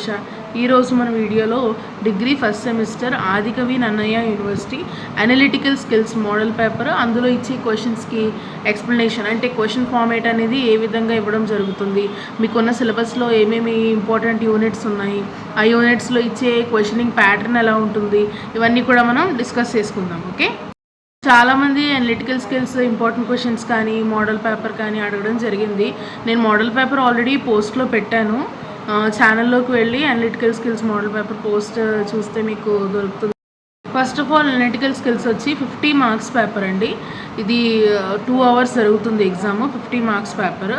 ఉష. ఈరోజు మన వీడియోలో degree first semester Adikavi Nannaya university analytical skills model paper, అందులో ఇచ్చే క్వశ్చన్స్కి ఎక్స్ప్లెనేషన్ అంటే క్వశ్చన్ ఫార్మేట్ అనేది ఏ విధంగా ఇవ్వడం జరుగుతుంది, మీకున్న సిలబస్లో ఏమేమి ఇంపార్టెంట్ యూనిట్స్ ఉన్నాయి, ఆ యూనిట్స్లో ఇచ్చే క్వశ్చనింగ్ ప్యాటర్న్ ఎలా ఉంటుంది, ఇవన్నీ కూడా మనం డిస్కస్ చేసుకుందాం. ఓకే, చాలామంది అనలిటికల్ స్కిల్స్ ఇంపార్టెంట్ క్వశ్చన్స్ కానీ మోడల్ పేపర్ కానీ అడగడం జరిగింది. నేను మోడల్ పేపర్ ఆల్రెడీ పోస్ట్లో పెట్టాను. ఛానల్లోకి వెళ్ళి analytical skills model paper post చూస్తే మీకు దొరుకుతుంది. First of all analytical skills వచ్చి 50 మార్క్స్ పేపర్ అండి. ఇది 2 hours జరుగుతుంది ఎగ్జామ్. 50 marks paper.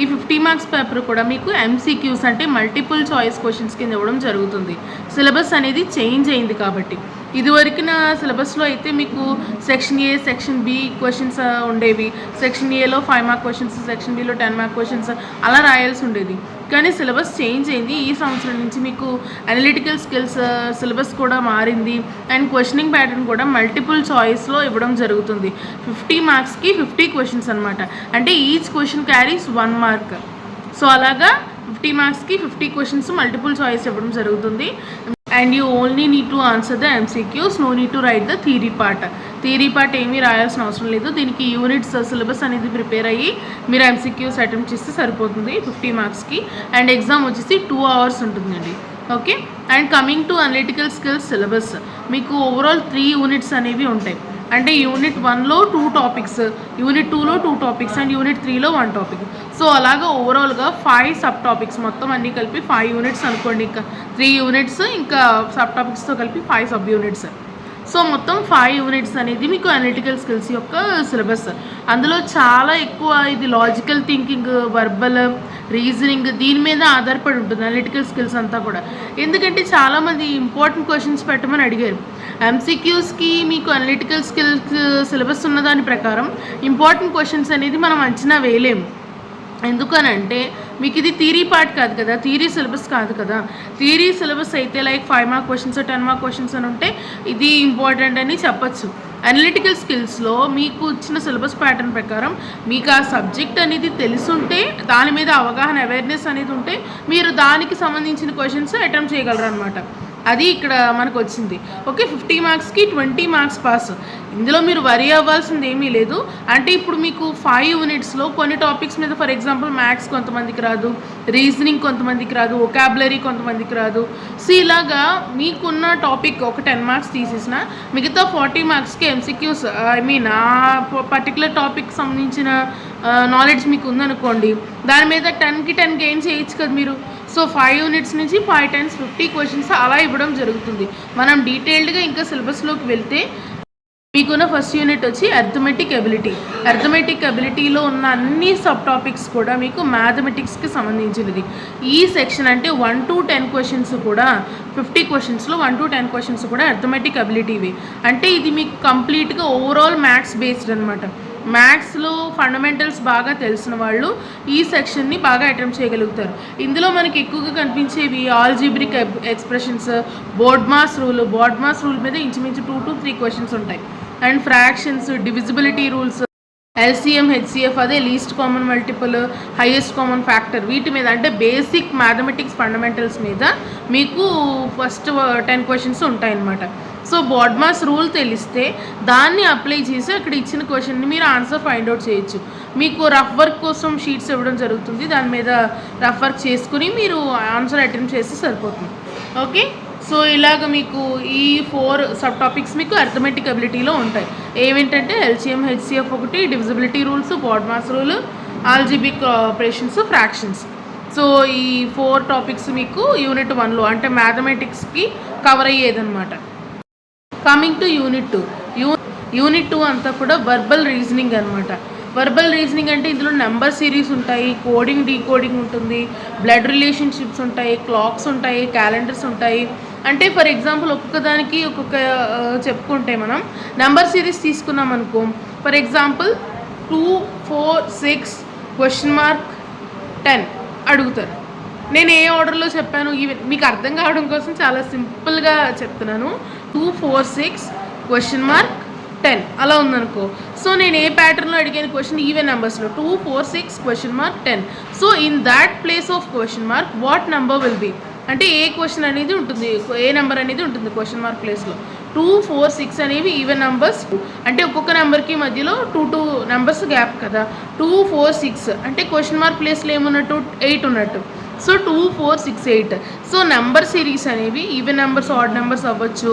ఈ 50 మార్క్స్ పేపర్ కూడా మీకు MCQs అంటే మల్టిపుల్ చాయిస్ క్వశ్చన్స్ కింద ఇవ్వడం జరుగుతుంది. సిలబస్ అనేది చేంజ్ అయింది కాబట్టి. ఇదివరకున సిలబస్లో అయితే మీకు section A, section B questions ఉండేవి. సెక్షన్ ఏలో 5 మార్క్ క్వశ్చన్స్, సెక్షన్ బిలో 10 మార్క్ క్వశ్చన్స్ అలా రాయాల్సి ఉండేది. కానీ సిలబస్ చేంజ్ అయింది. ఈ సంవత్సరం నుంచి మీకు అనలిటికల్ స్కిల్స్ సిలబస్ కూడా మారింది అండ్ క్వశ్చనింగ్ ప్యాటర్న్ కూడా మల్టిపుల్ చాయిస్లో ఇవ్వడం జరుగుతుంది. 50 మార్క్స్కి 50 క్వశ్చన్స్ అనమాట. అంటే each question carries 1 mark. So అలాగా 50 మార్క్స్కి 50 క్వశ్చన్స్ మల్టిపుల్ చాయిస్ ఇవ్వడం జరుగుతుంది. And you only need to answer the MCQs, no need to write the theory part. Theory part ఏమీ రాయాల్సిన అవసరం లేదు. దీనికి యూనిట్స్ సిలబస్ అనేది ప్రిపేర్ అయ్యి మీరు MCQs అటెంప్ట్ చేస్తే సరిపోతుంది 50 మార్క్స్కి. అండ్ ఎగ్జామ్ వచ్చేసి 2 hours ఉంటుందండి. Okay, and coming to analytical skills syllabus మీకు ఓవరాల్ 3 యూనిట్స్ అనేవి ఉంటాయి. అంటే యూనిట్ 1లో 2 టాపిక్స్, యూనిట్ 2లో 2 టాపిక్స్ అండ్ యూనిట్ 3లో 1 టాపిక్. సో అలాగా ఓవరాల్గా 5 సబ్ టాపిక్స్, మొత్తం అన్నీ కలిపి 5 యూనిట్స్ అనుకోండి. ఇంకా 3 యూనిట్స్ ఇంకా సబ్ టాపిక్స్తో కలిపి 5 సబ్ యూనిట్స్. సో మొత్తం 5 యూనిట్స్ అనేది మీకు అనలిటికల్ స్కిల్స్ యొక్క సిలబస్. అందులో చాలా ఎక్కువ ఇది లాజికల్ థింకింగ్, వర్బల్, రీజనింగ్ దీని మీద ఆధారపడి ఉంటుంది అనలిటికల్ స్కిల్స్ అంతా కూడా. ఎందుకంటే చాలామంది ఇంపార్టెంట్ క్వశ్చన్స్ పెట్టమని అడిగారు. MCQస్కి మీకు అనలిటికల్ స్కిల్స్ సిలబస్ ఉన్న దాని ప్రకారం ఇంపార్టెంట్ క్వశ్చన్స్ అనేది మనం అంచనా వేయలేము. ఎందుకనంటే మీకు ఇది థియరీ పార్ట్ కాదు కదా, థియరీ సిలబస్ కాదు కదా. థియరీ సిలబస్ అయితే like 5 mark questions, 10 mark questions అని ఉంటే ఇది ఇంపార్టెంట్ అని చెప్పచ్చు. అనలిటికల్ స్కిల్స్లో మీకు ఇచ్చిన సిలబస్ ప్యాటర్న్ ప్రకారం మీకు ఆ సబ్జెక్ట్ అనేది తెలుసుంటే, దాని మీద అవగాహన అవేర్నెస్ అనేది ఉంటే మీరు దానికి సంబంధించిన క్వశ్చన్స్ అటెంప్ట్ చేయగలరు అనమాట. అది ఇక్కడ మనకు వచ్చింది. ఓకే, 50 మార్క్స్కి 20 మార్క్స్ పాస్. ఇందులో మీరు వరీ అవ్వాల్సింది ఏమీ లేదు. అంటే ఇప్పుడు మీకు 5 యూనిట్స్లో కొన్ని టాపిక్స్ మీద, ఫర్ ఎగ్జాంపుల్ మ్యాథ్స్ కొంతమందికి రాదు, రీజనింగ్ కొంతమందికి రాదు, వొకాబులరీ కొంతమందికి రాదు. సో ఇలాగా మీకున్న టాపిక్ ఒక 10 మార్క్స్ తీసేసిన మిగతా 40 మార్క్స్కి MCQs, ఆ పర్టికులర్ టాపిక్ సంబంధించిన నాలెడ్జ్ మీకు ఉందనుకోండి, దాని మీద 10కి 10 గెయిన్ చేయొచ్చు కదా మీరు. సో 5 యూనిట్స్ నుంచి 5 times 50 క్వశ్చన్స్ అలా ఇవ్వడం జరుగుతుంది. మనం డీటెయిల్డ్గా ఇంకా సిలబస్లోకి వెళ్తే మీకున్న ఫస్ట్ యూనిట్ వచ్చి అర్థమెటిక్ అబిలిటీ. అర్థమెటిక్ అబిలిటీలో ఉన్న అన్ని సబ్ టాపిక్స్ కూడా మీకు మ్యాథమెటిక్స్కి సంబంధించినది. ఈ సెక్షన్ అంటే 1 to 10 క్వశ్చన్స్ కూడా, 50 క్వశ్చన్స్లో 1 to 10 క్వశ్చన్స్ కూడా అర్థమెటిక్ అబిలిటీవి. అంటే ఇది మీకు కంప్లీట్గా ఓవరాల్ మ్యాథ్స్ బేస్డ్ అనమాట. మ్యాథ్స్లో ఫండమెంటల్స్ బాగా తెలిసిన వాళ్ళు ఈ సెక్షన్ని బాగా అటెంప్ట్ చేయగలుగుతారు. ఇందులో మనకి ఎక్కువగా కనిపించేవి ఆల్జీబ్రిక్ ఎక్స్ప్రెషన్స్, బోర్డ్మాస్ రూల్ మీద ఇంచుమించు 2 to 3 క్వశ్చన్స్ ఉంటాయి. And fractions, divisibility rules, LCM, HCF, అదే least common multiple, highest common factor, వీటి మీద అంటే బేసిక్ మ్యాథమెటిక్స్ ఫండమెంటల్స్ మీద మీకు ఫస్ట్ 10 క్వశ్చన్స్ ఉంటాయన్నమాట. సో బోర్డ్మాస్ రూల్ తెలిస్తే దాన్ని అప్లై చేసి అక్కడ ఇచ్చిన క్వశ్చన్ని మీరు ఆన్సర్ ఫైండ్ అవుట్ చేయొచ్చు. మీకు రఫ్ వర్క్ కోసం షీట్స్ ఇవ్వడం జరుగుతుంది. దాని మీద రఫ్ వర్క్ చేసుకుని మీరు ఆన్సర్ అటెంప్ట్ చేస్తే సరిపోతుంది. ఓకే, సో ఇలాగ మీకు ఈ 4 సబ్ టాపిక్స్ మీకు అర్థమెటిక్ అబిలిటీలో ఉంటాయి. ఏమేంటంటే LCM, HCF ఒకటి, divisibility rules, BODMAS rule, algebraic operations, fractions. So ఈ 4 టాపిక్స్ మీకు యూనిట్ 1లో అంటే మ్యాథమెటిక్స్కి కవర్ అయ్యేదన్నమాట. Coming to unit 2. యూనిట్ 2 అంతా కూడా వర్బల్ రీజనింగ్ అనమాట. వర్బల్ రీజనింగ్ అంటే ఇందులో నెంబర్ సిరీస్ ఉంటాయి, కోడింగ్, డీకోడింగ్ ఉంటుంది, బ్లడ్ రిలేషన్షిప్స్ ఉంటాయి, క్లాక్స్ ఉంటాయి, క్యాలెండర్స్ ఉంటాయి. అంటే ఫర్ ఎగ్జాంపుల్ ఒక్కొక్క దానికి ఒక్కొక్క చెప్పుకుంటే మనం నెంబర్ సిరీస్ తీసుకున్నాం అనుకో, ఫర్ ఎగ్జాంపుల్ 2, 4, 6 (10) అడుగుతారు. నేను ఏ ఆర్డర్లో చెప్పాను మీకు అర్థం కావడం కోసం చాలా సింపుల్గా చెప్తున్నాను. 2, 4, 6 (10) అలా ఉందనుకో. సో నేను ఏ ప్యాటర్న్లో అడిగాను క్వశ్చన్, ఈవెన్ నెంబర్స్లో 2, 4, 6 (10). So in that place of question mark what number will be? అంటే ఏ క్వశ్చన్ అనేది ఉంటుంది, ఏ నెంబర్ అనేది ఉంటుంది క్వశ్చన్ మార్క్ ప్లేస్లో. 2, 4, 6 అనేవి ఈవెన్ నెంబర్స్. అంటే ఒక్కొక్క నెంబర్కి మధ్యలో 2 నెంబర్స్ గ్యాప్ కదా. 2, 4, 6 అంటే క్వశ్చన్ మార్క్ ప్లేస్లో ఏమున్నట్టు 8 ఉన్నట్టు. సో 2, 4, 6, 8. సో నెంబర్ సిరీస్ అనేవి ఈవెన్ నెంబర్స్, ఆడ్ నెంబర్స్ అవ్వచ్చు,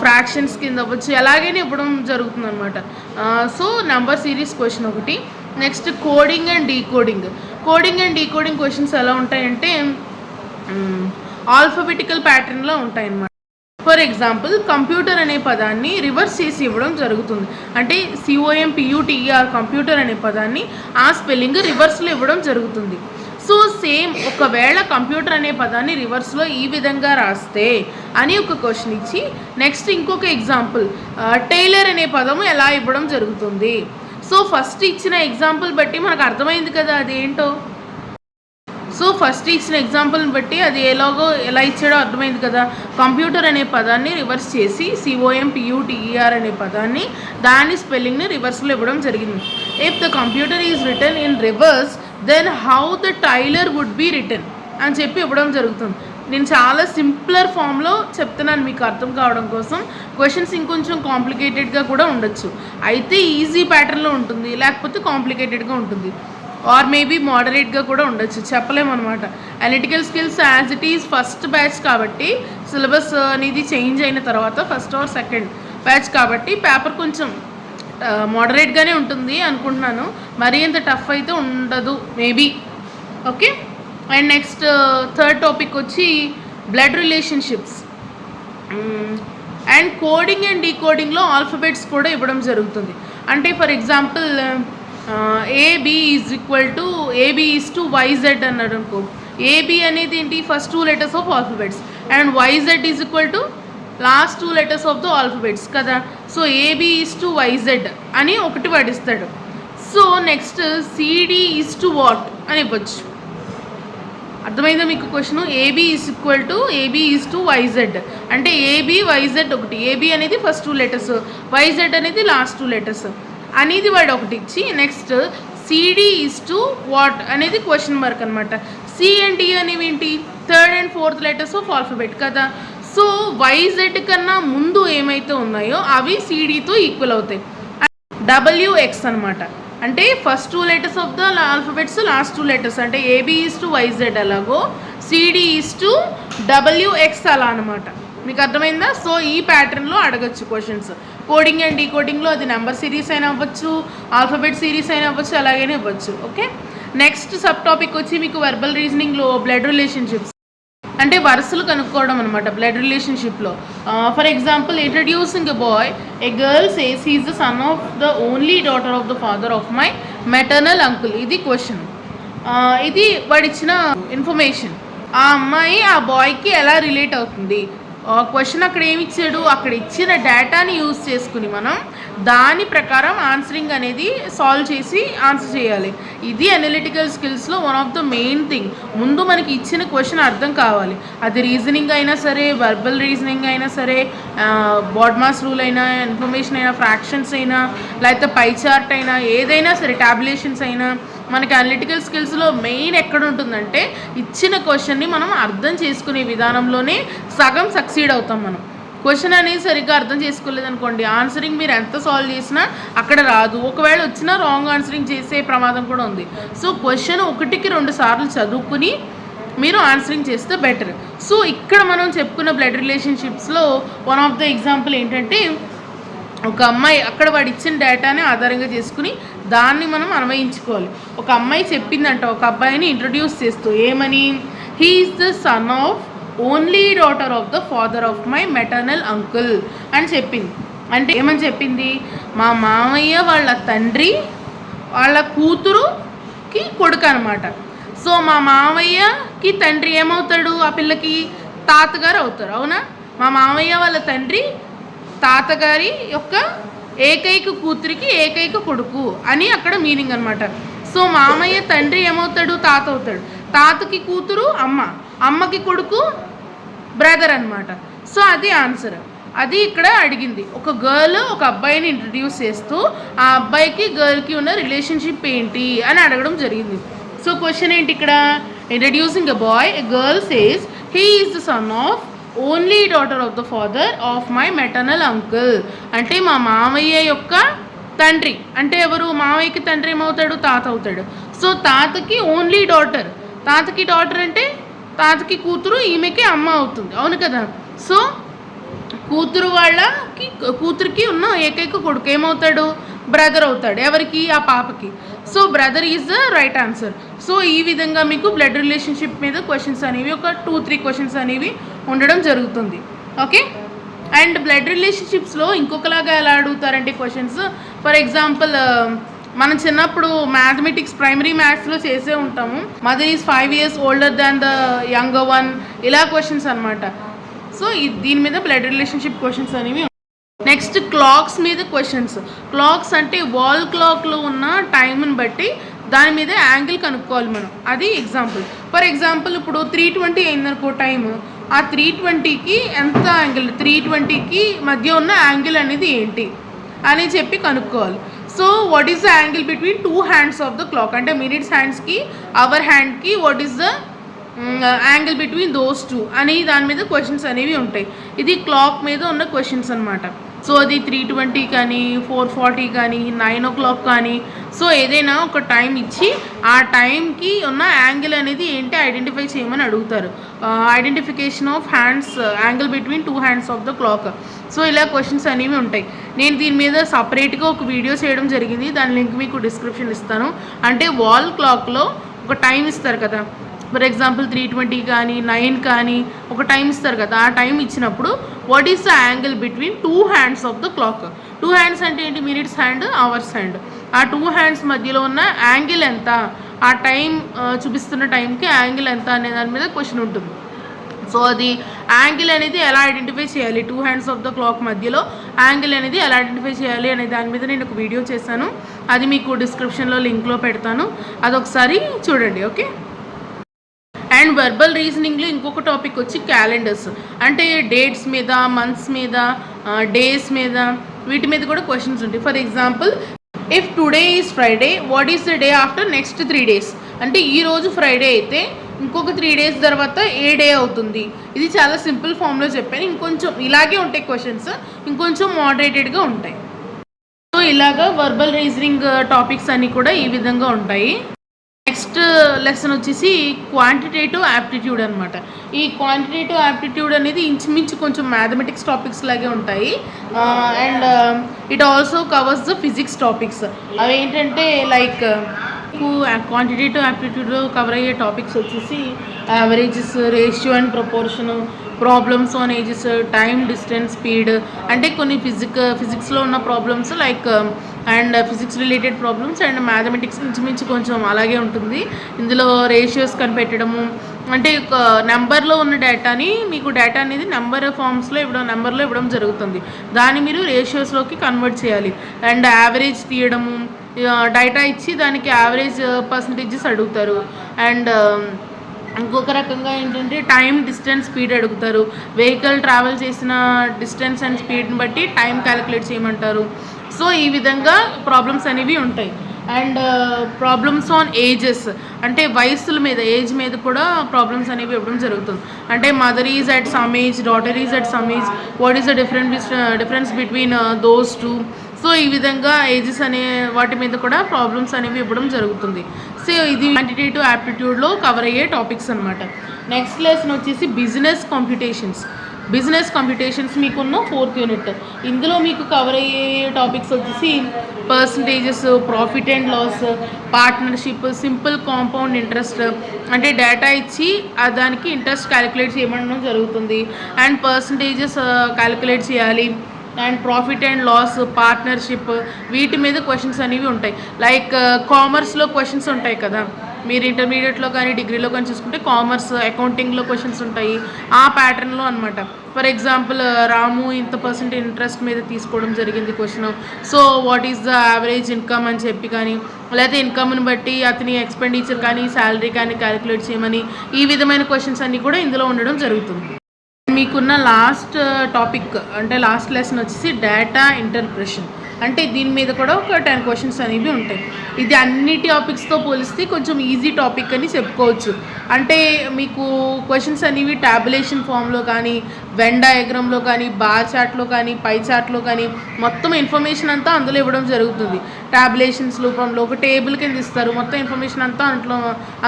ఫ్రాక్షన్స్ కింద అవ్వచ్చు, ఎలాగైనా ఇవ్వడం జరుగుతుంది అనమాట. సో నెంబర్ సిరీస్ క్వశ్చన్ ఒకటి. Next coding and decoding. Coding and decoding questions ఎలా ఉంటాయంటే ఆల్ఫబెటికల్ ప్యాటర్న్లో ఉంటాయన్నమాట. ఫర్ ఎగ్జాంపుల్ కంప్యూటర్ అనే పదాన్ని రివర్స్ చేసి ఇవ్వడం జరుగుతుంది. అంటే COMPUTER కంప్యూటర్ అనే పదాన్ని ఆ స్పెల్లింగ్ రివర్స్లో ఇవ్వడం జరుగుతుంది. సో సేమ్ ఒకవేళ కంప్యూటర్ అనే పదాన్ని రివర్స్లో ఈ విధంగా రాస్తే అని ఒక క్వశ్చన్ ఇచ్చి, నెక్స్ట్ ఇంకొక ఎగ్జాంపుల్ టైలర్ అనే పదము ఎలా ఇవ్వడం జరుగుతుంది. సో ఫస్ట్ ఇచ్చిన ఎగ్జాంపుల్ బట్టి మనకు అర్థమైంది కదా అదేంటో. సో ఫస్ట్ ఇచ్చిన ఎగ్జాంపుల్ని బట్టి అది ఎలా ఇచ్చాడో అర్థమైంది కదా. కంప్యూటర్ అనే పదాన్ని రివర్స్ చేసి COMPUTER అనే పదాన్ని దాని స్పెల్లింగ్ని రివర్స్లో ఇవ్వడం జరిగింది. If the computer is return in reverse then how the tailor would be return అని చెప్పి ఇవ్వడం జరుగుతుంది. నేను చాలా సింప్లర్ ఫామ్లో చెప్తున్నాను మీకు అర్థం కావడం కోసం. క్వశ్చన్స్ ఇంకొంచెం కాంప్లికేటెడ్గా కూడా ఉండొచ్చు. అయితే ఈజీ ప్యాటర్న్లో ఉంటుంది, లేకపోతే కాంప్లికేటెడ్గా ఉంటుంది, ఆర్ మేబీ మోడరేట్గా కూడా ఉండొచ్చు, చెప్పలేమన్నమాట. Analytical skills as it is first batch కాబట్టి సిలబస్ అనేది చేంజ్ అయిన తర్వాత ఫస్ట్ ఆర్ సెకండ్ బ్యాచ్ కాబట్టి పేపర్ కొంచెం మోడరేట్గానే ఉంటుంది అనుకుంటున్నాను. మరీ అంత టఫ్ అయితే ఉండదు maybe. Okay. And next third topic వచ్చి blood relationships. And coding and డీకోడింగ్లో alphabets కూడా ఇవ్వడం జరుగుతుంది. అంటే for example AB is to YZ అన్నాడు అనుకో. AB అనేది ఏంటి, first 2 letters of alphabets, and YZ is equal to last 2 letters of the alphabets కదా. So AB is to YZ అని ఒకటి పడిస్తాడు. So next CD is to what అని ఇవ్వచ్చు. అర్థమైందా మీకు question? AB is to YZ అంటే AB YZ ఒకటి. AB అనేది ఫస్ట్ 2 letters, YZ అనేది లాస్ట్ 2 letters అనేది వాడు ఒకటి ఇచ్చి, next CD is to what అనేది క్వశ్చన్ మార్క్ అనమాట. C and D అనేవి ఏంటి, 3rd and 4th letters of alphabet కదా. సో YZ కన్నా ముందు ఏమైతే ఉన్నాయో అవి CDతో ఈక్వల్ అవుతాయి. WX అనమాట. అంటే first 2 letters of the alphabets, last 2 letters. అంటే AB ఈజ్ టు YZ అలాగో CD ఈజ్ టు WX అలా అనమాట. మీకు అర్థమైందా? సో ఈ ప్యాటర్న్లో అడగచ్చు క్వశ్చన్స్. కోడింగ్ అండ్ డీకోడింగ్లో అది నెంబర్ సిరీస్ అయినా అవ్వచ్చు, ఆల్ఫబెట్ సిరీస్ అయినా అవ్వచ్చు, అలాగైనా ఇవ్వచ్చు. ఓకే. నెక్స్ట్ సబ్ టాపిక్ వచ్చి మీకు వెర్బల్ రీజనింగ్లో బ్లడ్ రిలేషన్షిప్స్ అంటే వరుసలు కనుక్కోవడం అనమాట బ్లడ్ రిలేషన్షిప్లో. For example introducing a boy, a girl says he is the son of the only daughter of the father of my maternal uncle. ఇది క్వశ్చన్. ఇది వాడిచ్చిన ఇన్ఫర్మేషన్. ఆ అమ్మాయి ఆ బాయ్కి ఎలా రిలేట్ అవుతుంది. క్వశ్చన్ అక్కడ ఏమి ఇచ్చాడు, అక్కడ ఇచ్చిన డేటాని యూజ్ చేసుకుని మనం దాని ప్రకారం ఆన్సరింగ్ అనేది సాల్వ్ చేసి ఆన్సర్ చేయాలి. ఇది అనలిటికల్ స్కిల్స్లో one of the main thing. ముందు మనకి ఇచ్చిన క్వశ్చన్ అర్థం కావాలి. అది రీజనింగ్ అయినా సరే, వర్బల్ రీజనింగ్ అయినా సరే, బాడ్మాస్ రూల్ అయినా, ఇన్ఫర్మేషన్ అయినా, ఫ్రాక్షన్స్ అయినా, లేకపోతే పై చార్ట్ అయినా, ఏదైనా సరే, టాబ్యులేషన్స్ అయినా, మనకి అనలిటికల్ స్కిల్స్లో మెయిన్ ఎక్కడ ఉంటుందంటే ఇచ్చిన క్వశ్చన్ని మనం అర్థం చేసుకునే విధానంలోనే సగం సక్సీడ్ అవుతాం. మనం క్వశ్చన్ అనేది సరిగ్గా అర్థం చేసుకోలేదనుకోండి, ఆన్సరింగ్ మీరు ఎంత సాల్వ్ చేసినా అక్కడ రాదు. ఒకవేళ వచ్చినా రాంగ్ ఆన్సరింగ్ చేసే ప్రమాదం కూడా ఉంది. సో క్వశ్చన్ 1కి 2 సార్లు చదువుకుని మీరు ఆన్సరింగ్ చేస్తే బెటర్. సో ఇక్కడ మనం చెప్పుకున్న బ్లడ్ రిలేషన్షిప్స్లో వన్ ఆఫ్ ద ఎగ్జాంపుల్ ఏంటంటే, ఒక అమ్మాయి అక్కడ వాడు ఇచ్చిన డేటాని ఆధారంగా చేసుకుని దాన్ని మనం అన్వయించుకోవాలి. ఒక అమ్మాయి చెప్పిందంట ఒక అబ్బాయిని ఇంట్రడ్యూస్ చేస్తూ ఏమని, he is the son of only daughter of the father of my maternal uncle అని చెప్పింది. అంటే ఏమని చెప్పింది, మా మామయ్య వాళ్ళ తండ్రి వాళ్ళ కూతురుకి కొడుకు అనమాట. సో మా మామయ్యకి తండ్రి ఏమవుతాడు, ఆ పిల్లకి తాతగారు అవుతారు. అవునా? మా మామయ్య వాళ్ళ తండ్రి తాతగారి యొక్క ఏకైక కూతురికి ఏకైక కొడుకు అని అక్కడ మీనింగ్ అనమాట. సో మామయ్య తండ్రి ఏమవుతాడు, తాత అవుతాడు. తాతకి కూతురు అమ్మ, అమ్మకి కొడుకు బ్రదర్ అనమాట. సో అది ఆన్సర్. అది ఇక్కడ అడిగింది. ఒక గర్ల్ ఒక అబ్బాయిని ఇంట్రడ్యూస్ చేస్తూ ఆ అబ్బాయికి గర్ల్కి ఉన్న రిలేషన్షిప్ ఏంటి అని అడగడం జరిగింది. సో క్వశ్చన్ ఏంటి ఇక్కడ, Introducing a boy, a girl says, he is the son of only daughter of the father of my maternal uncle. అంటే మా మామయ్య యొక్క తండ్రి. అంటే ఎవరు? మామయ్యకి తండ్రి ఏమవుతాడు? తాత అవుతాడు. సో తాతకి ఓన్లీ డాటర్. తాతకి డాటర్ అంటే తాతకి కూతురు, ఈమెకి అమ్మ అవుతుంది. అవును కదా? సో కూతురికి ఉన్న ఏకైక కొడుకు ఏమవుతాడు? బ్రదర్ అవుతాడు. ఎవరికి? ఆ పాపకి. So brother is the right answer. So ఈ విధంగా మీకు బ్లడ్ రిలేషన్షిప్ మీద క్వశ్చన్స్ అనేవి ఒక 2-3 క్వశ్చన్స్ అనేవి ఉండడం జరుగుతుంది. ఓకే. అండ్ బ్లడ్ రిలేషన్షిప్స్లో ఇంకొకలాగా ఎలా అడుగుతారంటే క్వశ్చన్స్, ఫర్ ఎగ్జాంపుల్ మనం చిన్నప్పుడు మ్యాథమెటిక్స్ ప్రైమరీ మ్యాథ్స్లో చేసే ఉంటాము. Mother is 5 years older than the younger one, ఇలా క్వశ్చన్స్ అనమాట. సో దీని మీద బ్లడ్ రిలేషన్షిప్ క్వశ్చన్స్ అనేవి. నెక్స్ట్ క్లాక్స్ మీద క్వశ్చన్స్. క్లాక్స్ అంటే వాల్ క్లాక్లో ఉన్న టైంని బట్టి దాని మీద యాంగిల్ కనుక్కోవాలి మనం. అది ఎగ్జాంపుల్. ఫర్ ఎగ్జాంపుల్ ఇప్పుడు 3:20 అయిందనుకో టైం, ఆ 3:20కి ఎంత యాంగిల్, 3:20కి మధ్య ఉన్న యాంగిల్ అనేది ఏంటి అని చెప్పి కనుక్కోవాలి. So what is the angle between 2 hands of the clock, అంటే మినిట్స్ హ్యాండ్స్కి అవర్ హ్యాండ్కి what is the angle between those 2 అని దాని మీద క్వశ్చన్స్ అనేవి ఉంటాయి. ఇది క్లాక్ మీద ఉన్న క్వశ్చన్స్ అనమాట. సో అది 3:20 కానీ 4:40 కానీ 9 o'clock కానీ, సో ఏదైనా ఒక టైం ఇచ్చి ఆ టైంకి ఉన్న యాంగిల్ అనేది ఏంటి ఐడెంటిఫై చేయమని అడుగుతారు. Identification of hands, angle between 2 hands of the clock. So ఇలా క్వశ్చన్స్ అనేవి ఉంటాయి. నేను దీని మీద సపరేట్గా ఒక వీడియో చేయడం జరిగింది, దాని లింక్ మీకు డిస్క్రిప్షన్ ఇస్తాను. అంటే వాల్ క్లాక్లో ఒక టైం ఇస్తారు కదా, ఫర్ ఎగ్జాంపుల్ 3:20 కానీ 9 కానీ ఒక టైం ఇస్తారు కదా, ఆ టైం ఇచ్చినప్పుడు what is the angle between 2 hands of the clock. 2 hands అంటే ఏంటి? Minutes hand, hours hand. ఆ 2 hands మధ్యలో ఉన్న యాంగిల్ ఎంత, ఆ టైం చూపిస్తున్న టైంకి యాంగిల్ ఎంత అనే దాని మీద క్వశ్చన్ ఉంటుంది. సో అది యాంగిల్ అనేది ఎలా ఐడెంటిఫై చేయాలి, 2 hands ఆఫ్ ద క్లాక్ మధ్యలో యాంగిల్ అనేది ఎలా ఐడెంటిఫై చేయాలి అనే దాని మీద నేను ఒక వీడియో చేశాను. అది మీకు డిస్క్రిప్షన్లో లింక్లో పెడతాను, అదొకసారి చూడండి. ఓకే. అండ్ వర్బల్ రీజనింగ్లో ఇంకొక టాపిక్ వచ్చి క్యాలెండర్స్. అంటే డేట్స్ మీద, మంత్స్ మీద, డేస్ మీద, వీటి మీద కూడా క్వశ్చన్స్ ఉంటాయి. For example, if today is Friday, what is the day after next 3 days? అంటే ఈరోజు ఫ్రైడే అయితే ఇంకొక 3 days తర్వాత ఏ డే అవుతుంది? ఇది చాలా సింపుల్ ఫామ్లో చెప్పాను. ఇంకొంచెం ఇలాగే ఉంటాయి క్వశ్చన్స్, ఇంకొంచెం మోడరేటెడ్గా ఉంటాయి. సో ఇలాగా వర్బల్ రీజనింగ్ టాపిక్స్ అన్నీ కూడా ఈ విధంగా ఉంటాయి. నెక్స్ట్ లెసన్ వచ్చేసి క్వాంటిటేటివ్ యాప్టిట్యూడ్ అనమాట. ఈ క్వాంటిటేటివ్ యాప్టిట్యూడ్ అనేది ఇంచుమించు కొంచెం మ్యాథమెటిక్స్ టాపిక్స్ లాగే ఉంటాయి. And it also covers the physics topics. అవి ఏంటంటే లైక్ క్వాంటిటేటివ్ యాప్టిట్యూడ్లో కవర్ అయ్యే టాపిక్స్ వచ్చేసి averages, ratio and proportion, problems on ages, time, distance, speed. అంటే కొన్ని ఫిజిక్స్లో ఉన్న problems like and physics related problems and mathematics ఇంచుమించు కొంచెం అలాగే ఉంటుంది. ఇందులో రేషియోస్ కనిపెట్టడము, అంటే ఒక నెంబర్లో ఉన్న డేటాని మీకు డేటా అనేది నెంబర్లో ఇవ్వడం జరుగుతుంది. దాన్ని మీరు రేషియోస్లోకి కన్వర్ట్ చేయాలి. అండ్ యావరేజ్ తీయడము, డేటా ఇచ్చి దానికి యావరేజ్ పర్సంటేజెస్ అడుగుతారు. అండ్ ఇంకొక రకంగా ఏంటంటే టైం, డిస్టెన్స్, స్పీడ్ అడుగుతారు. వెహికల్ ట్రావెల్ చేసిన డిస్టెన్స్ అండ్ స్పీడ్ని బట్టి టైం క్యాలిక్యులేట్ చేయమంటారు. సో ఈ విధంగా ప్రాబ్లమ్స్ అనేవి ఉంటాయి. అండ్ ప్రాబ్లమ్స్ ఆన్ ఏజెస్, అంటే వయస్సుల మీద, ఏజ్ మీద కూడా ప్రాబ్లమ్స్ అనేవి ఇవ్వడం జరుగుతుంది. అంటే mother is at some age, daughter is at some age, what is the difference between those 2. So ఈ విధంగా ఏజెస్ అనే వాటి మీద కూడా ప్రాబ్లమ్స్ అనేవి ఇవ్వడం జరుగుతుంది. సో ఇది క్వాంటిటేటివ్ యాప్టిట్యూడ్లో కవర్ అయ్యే టాపిక్స్ అనమాట. నెక్స్ట్ లెసన్ వచ్చేసి బిజినెస్ కంప్యూటేషన్స్ మీకున్న 4th యూనిట్. ఇందులో మీకు కవర్ అయ్యే టాపిక్స్ వచ్చేసి percentages, profit and loss, partnership, simple compound interest. అంటే డేటా ఇచ్చి దానికి ఇంట్రెస్ట్ క్యాలిక్యులేట్ చేయడం జరుగుతుంది. అండ్ పర్సంటేజెస్ క్యాలిక్యులేట్ చేయాలి. And profit and loss, partnership, వీటి మీద క్వశ్చన్స్ అనేవి ఉంటాయి. లైక్ కామర్స్లో క్వశ్చన్స్ ఉంటాయి కదా, మీరు ఇంటర్మీడియట్లో కానీ డిగ్రీలో కానీ చూసుకుంటే కామర్స్, అకౌంటింగ్లో క్వశ్చన్స్ ఉంటాయి ఆ ప్యాటర్న్లో అనమాట. ఫర్ ఎగ్జాంపుల్, రాము ఇంత % ఇంట్రెస్ట్ మీద తీసుకోవడం జరిగింది question. So what is the average income అని చెప్పి కానీ, లేకపోతే ఇన్కమ్ని బట్టి అతని ఎక్స్పెండిచర్ కానీ శాలరీ కానీ క్యాలిక్యులేట్ చేయమని, ఈ విధమైన క్వశ్చన్స్ అన్నీ కూడా ఇందులో ఉండడం జరుగుతుంది. మీకున్న లాస్ట్ టాపిక్ అంటే లాస్ట్ లెసన్ వచ్చేసి డేటా ఇంటర్ప్రెషన్. అంటే దీని మీద కూడా ఒక 10 క్వశ్చన్స్ అనేవి ఉంటాయి. ఇది అన్ని టాపిక్స్తో పోలిస్తే కొంచెం ఈజీ టాపిక్ అని చెప్పుకోవచ్చు. అంటే మీకు క్వశ్చన్స్ అనేవి ట్యాబులేషన్ ఫామ్లో కానీ, వెన్ డయాగ్రామ్లో కానీ, బార్ చార్ట్లో కానీ, పై చార్ట్లో కానీ మొత్తం ఇన్ఫర్మేషన్ అంతా అందులో ఇవ్వడం జరుగుతుంది. ట్యాబులేషన్స్ రూపంలో ఒక టేబుల్ కింద ఇస్తారు, మొత్తం ఇన్ఫర్మేషన్ అంతా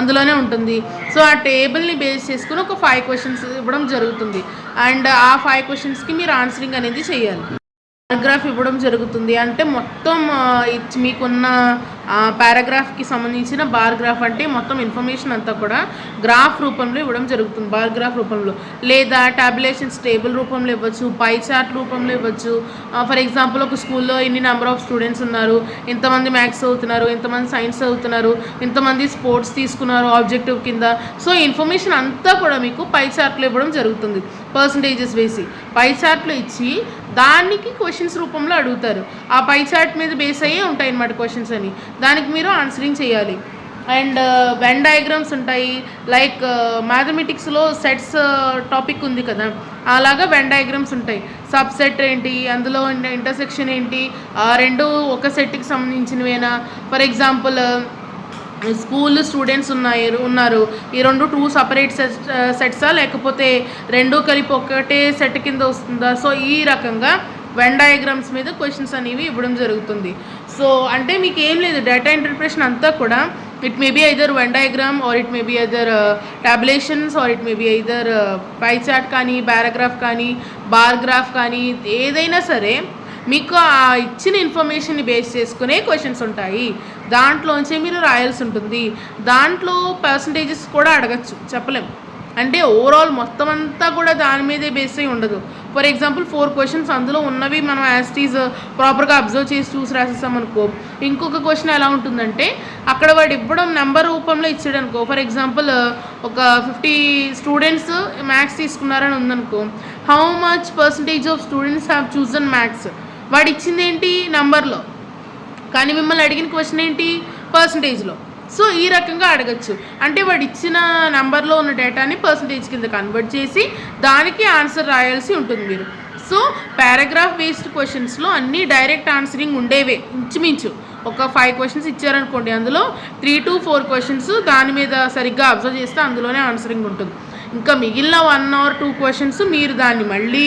అందులోనే ఉంటుంది. సో ఆ టేబుల్ని బేస్ చేసుకుని ఒక 5 క్వశ్చన్స్ ఇవ్వడం జరుగుతుంది. అండ్ ఆ 5 క్వశ్చన్స్కి మీరు ఆన్సరింగ్ అనేది చేయాలి. పారాగ్రాఫ్ ఇవ్వడం జరుగుతుంది. అంటే మొత్తం మీకున్న పారాగ్రాఫ్కి సంబంధించిన బార్ గ్రాఫ్ అంటే మొత్తం ఇన్ఫర్మేషన్ అంతా కూడా గ్రాఫ్ రూపంలో ఇవ్వడం జరుగుతుంది, బార్ గ్రాఫ్ రూపంలో, లేదా టాబులేషన్స్ టేబుల్ రూపంలో ఇవ్వచ్చు, పై చార్ట్ రూపంలో ఇవ్వచ్చు. ఫర్ ఎగ్జాంపుల్ ఒక స్కూల్లో ఇన్ని నెంబర్ ఆఫ్ స్టూడెంట్స్ ఉన్నారు, ఇంతమంది మ్యాథ్స్ చదువుతున్నారు, ఇంతమంది సైన్స్ చదువుతున్నారు, ఇంతమంది స్పోర్ట్స్ తీసుకున్నారు ఆబ్జెక్టివ్ కింద. సో ఇన్ఫర్మేషన్ అంతా కూడా మీకు పై చార్ట్లో ఇవ్వడం జరుగుతుంది, పర్సంటేజెస్ వేసి పై చార్ట్లో ఇచ్చి దానికి క్వశ్చన్స్ రూపంలో అడుగుతారు. ఆ పై చార్ట్ మీద బేస్ అయ్యే ఉంటాయి అన్నమాట క్వశ్చన్స్ అని, దానికి మీరు ఆన్సరింగ్ చేయాలి. అండ్ వెన్ డయాగ్రామ్స్ ఉంటాయి, లైక్ మ్యాథమెటిక్స్లో సెట్స్ టాపిక్ ఉంది కదా, అలాగా వెన్ డయాగ్రామ్స్ ఉంటాయి. సబ్ సెట్ ఏంటి, అందులో ఇంటర్సెక్షన్ ఏంటి, రెండు ఒక సెట్కి సంబంధించినవేనా. ఫర్ ఎగ్జాంపుల్ స్కూల్ స్టూడెంట్స్ ఉన్నారు, ఈ రెండు 2 సపరేట్ సెట్సా లేకపోతే రెండు కలిపి ఒకటే సెట్ కింద వస్తుందా. సో ఈ రకంగా వెన్ డయాగ్రామ్స్ మీద క్వశ్చన్స్ అనేవి ఇవ్వడం జరుగుతుంది. సో అంటే మీకు ఏం లేదు, డేటా ఇంటర్ప్రిటేషన్ అంతా కూడా it may be either Venn diagram or it may be either tabulations or it may be either pie chart కానీ, పారాగ్రాఫ్ కానీ, బార్ గ్రాఫ్ కానీ, ఏదైనా సరే మీకు ఆ ఇచ్చిన ఇన్ఫర్మేషన్ని బేస్ చేసుకునే క్వశ్చన్స్ ఉంటాయి. దాంట్లోంచే మీరు రాయాల్సి ఉంటుంది. దాంట్లో పర్సంటేజెస్ కూడా అడగచ్చు, చెప్పలేం. అంటే ఓవరాల్ మొత్తం అంతా కూడా దాని మీదే బేస్ అయి ఉండదు. ఫర్ ఎగ్జాంపుల్ 4 క్వశ్చన్స్ అందులో ఉన్నవి మనం యాస్టీజ్ ప్రాపర్గా అబ్జర్వ్ చేసి చూసి రాసేసామనుకో, ఇంకొక క్వశ్చన్ ఎలా ఉంటుందంటే అక్కడ వాడు ఇవ్వడం నెంబర్ రూపంలో ఇచ్చాడు అనుకో. ఫర్ ఎగ్జాంపుల్ ఒక 50 స్టూడెంట్స్ మ్యాథ్స్ తీసుకున్నారని ఉందనుకో, how much percentage of students have chosen maths, వాడు ఇచ్చింది ఏంటి నెంబర్లో, కానీ మిమ్మల్ని అడిగిన క్వశ్చన్ ఏంటి పర్సంటేజ్లో. సో ఈ రకంగా అడగచ్చు. అంటే వాడు ఇచ్చిన నెంబర్లో ఉన్న డేటాని పర్సంటేజ్ కింద కన్వర్ట్ చేసి దానికి ఆన్సర్ రాయాల్సి ఉంటుంది మీరు. సో పారాగ్రాఫ్ బేస్డ్ క్వశ్చన్స్లో అన్నీ డైరెక్ట్ ఆన్సరింగ్ ఉండేవే. ఇంచుమించు ఒక 5 క్వశ్చన్స్ ఇచ్చారనుకోండి, అందులో 3 to 4 క్వశ్చన్స్ దాని మీద సరిగ్గా అబ్జర్వ్ చేస్తే అందులోనే ఆన్సరింగ్ ఉంటుంది. ఇంకా మిగిలిన 1 or 2 క్వశ్చన్స్ మీరు దాన్ని మళ్ళీ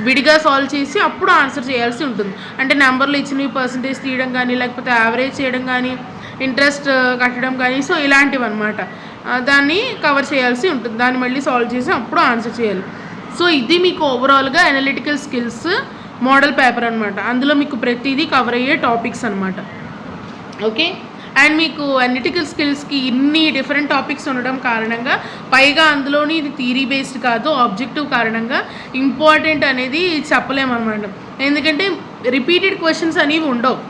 విడిగా సాల్వ్ చేసి అప్పుడు ఆన్సర్ చేయాల్సి ఉంటుంది. అంటే నెంబర్లో ఇచ్చినవి పర్సంటేజ్ తీయడం కానీ, లేకపోతే యావరేజ్ చేయడం కానీ, ఇంట్రెస్ట్ కట్టడం కానీ, సో ఇలాంటివి అనమాట. దాన్ని కవర్ చేయాల్సి ఉంటుంది, దాన్ని మళ్ళీ సాల్వ్ చేసి అప్పుడు ఆన్సర్ చేయాలి. సో ఇది మీకు ఓవరాల్గా అనలిటికల్ స్కిల్స్ మోడల్ పేపర్ అనమాట. అందులో మీకు ప్రతిదీ కవర్ అయ్యే టాపిక్స్ అనమాట. ఓకే, అండ్ మీకు అనలిటికల్ స్కిల్స్కి ఇన్ని డిఫరెంట్ టాపిక్స్ ఉండడం కారణంగా, పైగా అందులోని ఇది థియరీ బేస్డ్ కాదు ఆబ్జెక్టివ్ కారణంగా ఇంపార్టెంట్ అనేది చెప్పలేమన్నమాట. ఎందుకంటే రిపీటెడ్ క్వశ్చన్స్ అనేవి ఉండవు.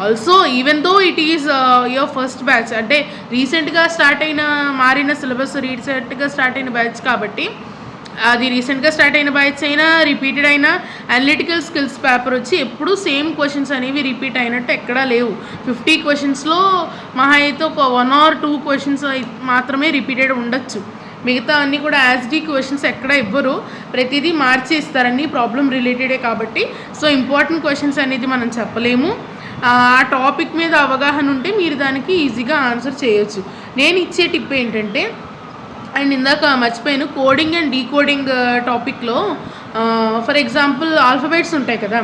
Also even though it is your first batch, అంటే రీసెంట్గా స్టార్ట్ అయిన మారిన సిలబస్, రీసెంట్గా స్టార్ట్ అయిన బ్యాచ్ కాబట్టి అది రీసెంట్గా స్టార్ట్ అయిన బ్యాచ్ అయినా రిపీటెడ్ అయినా అనలిటికల్ స్కిల్స్ పేపర్ వచ్చి ఎప్పుడూ సేమ్ క్వశ్చన్స్ అనేవి రిపీట్ అయినట్టు ఎక్కడా లేవు. 50 క్వశ్చన్స్లో మహా అయితే ఒక 1 or 2 క్వశ్చన్స్ మాత్రమే రిపీటెడ్ ఉండొచ్చు. మిగతా అన్నీ కూడా యాజ్డీ క్వశ్చన్స్ ఎక్కడ ఇవ్వరు, ప్రతిదీ మార్చి ఇస్తారని ప్రాబ్లం రిలేటెడే కాబట్టి. సో ఇంపార్టెంట్ క్వశ్చన్స్ అనేది మనం చెప్పలేము. ఆ టాపిక్ మీద అవగాహన ఉంటే మీరు దానికి ఈజీగా ఆన్సర్ చేయొచ్చు. నేను ఇచ్చే టిప్ ఏంటంటే, అండ్ ఇందాక మర్చిపోయాను, కోడింగ్ అండ్ డీకోడింగ్ టాపిక్లో ఫర్ ఎగ్జాంపుల్ ఆల్ఫబెట్స్ ఉంటాయి కదా,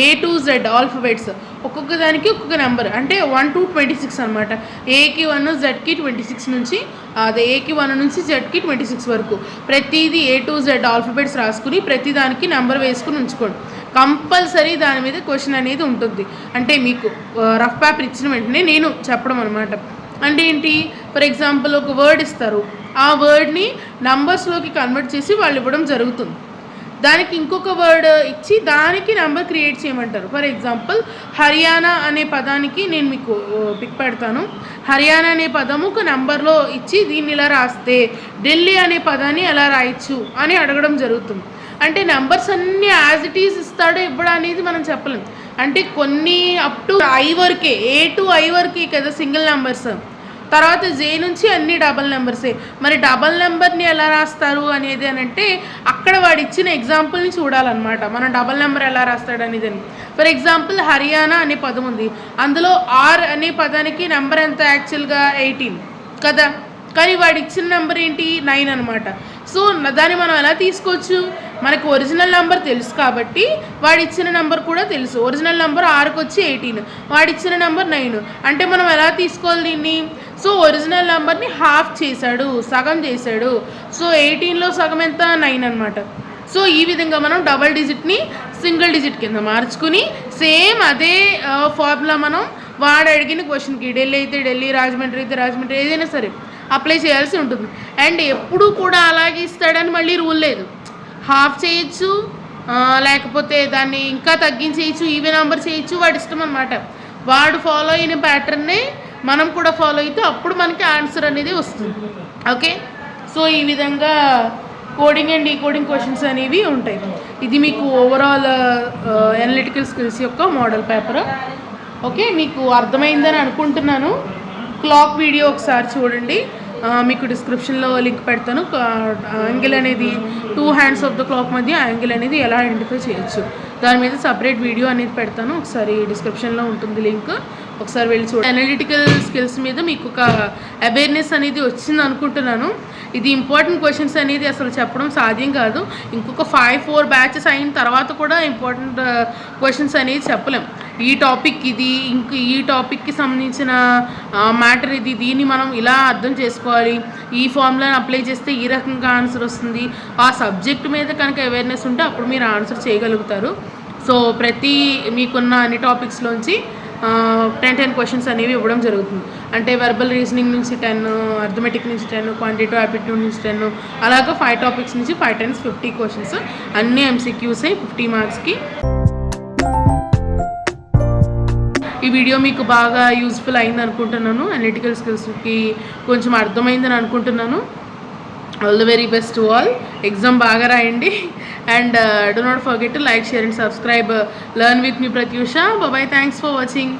A to Z ఆల్ఫబెట్స్, ఒక్కొక్క దానికి ఒక్కొక్క నెంబర్, అంటే 1 to 26 అనమాట. ఏకి 1, జెడ్కి 26 నుంచి, అదే ఏకి 1 నుంచి జెడ్కి 26 వరకు ప్రతిదీ A to Z ఆల్ఫబెట్స్ రాసుకుని ప్రతి దానికి నెంబర్ వేసుకుని ఉంచుకోండి. కంపల్సరీ దాని మీద క్వశ్చన్ అనేది ఉంటుంది. అంటే మీకు రఫ్ పేపర్ ఇచ్చిన వెంటనే నేను చెప్పడం అనమాట. అంటే ఏంటి, ఫర్ ఎగ్జాంపుల్ ఒక వర్డ్ ఇస్తారు, ఆ వర్డ్ని నంబర్స్లోకి కన్వర్ట్ చేసి వాళ్ళు ఇవ్వడం జరుగుతుంది. దానికి ఇంకొక వర్డ్ ఇచ్చి దానికి నెంబర్ క్రియేట్ చేయమంటారు. ఫర్ ఎగ్జాంపుల్ హర్యానా అనే పదానికి నేను మీకు పిక్ పెడతాను. హర్యానా అనే పదము ఒక నెంబర్లో ఇచ్చి దీన్ని ఇలా రాస్తే ఢిల్లీ అనే పదాన్ని ఎలా రాయొచ్చు అని అడగడం జరుగుతుంది. అంటే నెంబర్స్ అన్నీ యాజ్ ఇట్ ఈజ్ ఇస్తాడో ఇవ్వడం అనేది మనం చెప్పలేం. అంటే కొన్ని అప్ టు I వరకే, A to I వరకే కదా సింగిల్ నెంబర్స్. తర్వాత జే నుంచి అన్ని డబల్ నెంబర్సే. మరి డబల్ నెంబర్ని ఎలా రాస్తారు అనేది అని అంటే అక్కడ వాడు ఇచ్చిన ఎగ్జాంపుల్ని చూడాలన్నమాట. మనం డబల్ నెంబర్ ఎలా రాస్తాడు అనేది. ఫర్ ఎగ్జాంపుల్ హర్యానా అనే పదం ఉంది, అందులో ఆర్ అనే పదానికి నెంబర్ ఎంత యాక్చువల్గా 18 కదా, కానీ వాడు ఇచ్చిన నెంబర్ ఏంటి 9 అనమాట. సో దాన్ని మనం ఎలా తీసుకోవచ్చు, మనకు ఒరిజినల్ నెంబర్ తెలుసు కాబట్టి వాడు ఇచ్చిన నెంబర్ కూడా తెలుసు. ఒరిజినల్ నెంబర్ 6కి వచ్చి 18, వాడు ఇచ్చిన నెంబర్ 9, అంటే మనం ఎలా తీసుకోవాలి దీన్ని. సో ఒరిజినల్ నెంబర్ని హాఫ్ చేశాడు, సగం చేశాడు. సో 18లో సగం ఎంత 9 అనమాట. సో ఈ విధంగా మనం డబల్ డిజిట్ని సింగిల్ డిజిట్ కింద మార్చుకుని సేమ్ అదే ఫార్ములా మనం వాడు అడిగిన క్వశ్చన్కి ఢిల్లీ అయితే ఢిల్లీ, రాజమండ్రి అయితే రాజమండ్రి, ఏదైనా సరే అప్లై చేయాల్సి ఉంటుంది. అండ్ ఎప్పుడు కూడా అలాగే ఇస్తాడని మళ్ళీ రూల్ లేదు. హాఫ్ చేయొచ్చు, లేకపోతే దాన్ని ఇంకా తగ్గించేయచ్చు, ఈవెన్ నెంబర్ చేయొచ్చు, వాడి ఇష్టం అనమాట. వాడు ఫాలో అయిన ప్యాటర్న్నే మనం కూడా ఫాలో అయితే అప్పుడు మనకి ఆన్సర్ అనేది వస్తుంది. ఓకే, సో ఈ విధంగా కోడింగ్ అండ్ డీకోడింగ్ క్వశ్చన్స్ అనేవి ఉంటాయి. ఇది మీకు ఓవరాల్ అనలిటికల్ స్కిల్స్ యొక్క మోడల్ పేపర్. ఓకే, మీకు అర్థమైందని అనుకుంటున్నాను. క్లాక్ వీడియో ఒకసారి చూడండి, మీకు డిస్క్రిప్షన్లో లింక్ పెడతాను. యాంగిల్ అనేది 2 హ్యాండ్స్ ఆఫ్ ద క్లాక్ మధ్య యాంగిల్ అనేది ఎలా ఐడెంటిఫై చేయొచ్చు, దాని మీద సపరేట్ వీడియో అనేది పెడతాను. ఒకసారి డిస్క్రిప్షన్లో ఉంటుంది లింక్, ఒకసారి వెళ్ళి చూడండి. అనలిటికల్ స్కిల్స్ మీద మీకు ఒక అవేర్నెస్ అనేది వచ్చింది అనుకుంటున్నాను. ఇది ఇంపార్టెంట్ క్వశ్చన్స్ అనేది అసలు చెప్పడం సాధ్యం కాదు. ఇంకొక 5-4 బ్యాచెస్ అయిన తర్వాత కూడా ఇంపార్టెంట్ క్వశ్చన్స్ అనేది చెప్పలేం. ఈ టాపిక్ ఇది, ఈ టాపిక్కి సంబంధించిన మ్యాటర్ ఇది, దీన్ని మనం ఇలా అర్థం చేసుకోవాలి, ఈ ఫార్ములాని అప్లై చేస్తే ఈ రకంగా ఆన్సర్ వస్తుంది. ఆ సబ్జెక్ట్ మీద కనుక అవేర్నెస్ ఉంటే అప్పుడు మీరు ఆన్సర్ చేయగలుగుతారు. సో మీకున్న అన్ని టాపిక్స్లోంచి 10 క్వశ్చన్స్ అనేవి ఇవ్వడం జరుగుతుంది. అంటే వెర్బల్ రీజనింగ్ నుంచి 10, అర్థమెటిక్ నుంచి 10, క్వాంటిటివ్ యాప్టిట్యూడ్ నుంచి 10, అలాగా 5 టాపిక్స్ నుంచి 5 times 50 క్వశ్చన్స్, అన్నీ MCQs 50 మార్క్స్కి. ఈ వీడియో మీకు బాగా యూస్ఫుల్ అయింది అనుకుంటున్నాను. అనలిటికల్ స్కిల్స్కి కొంచెం అర్థమైందని అనుకుంటున్నాను. All the very best to all. Exam బాగా రాయండి. And do not forget to like, share and subscribe. Learn with me, Pratyusha. Bye bye. Thanks for watching.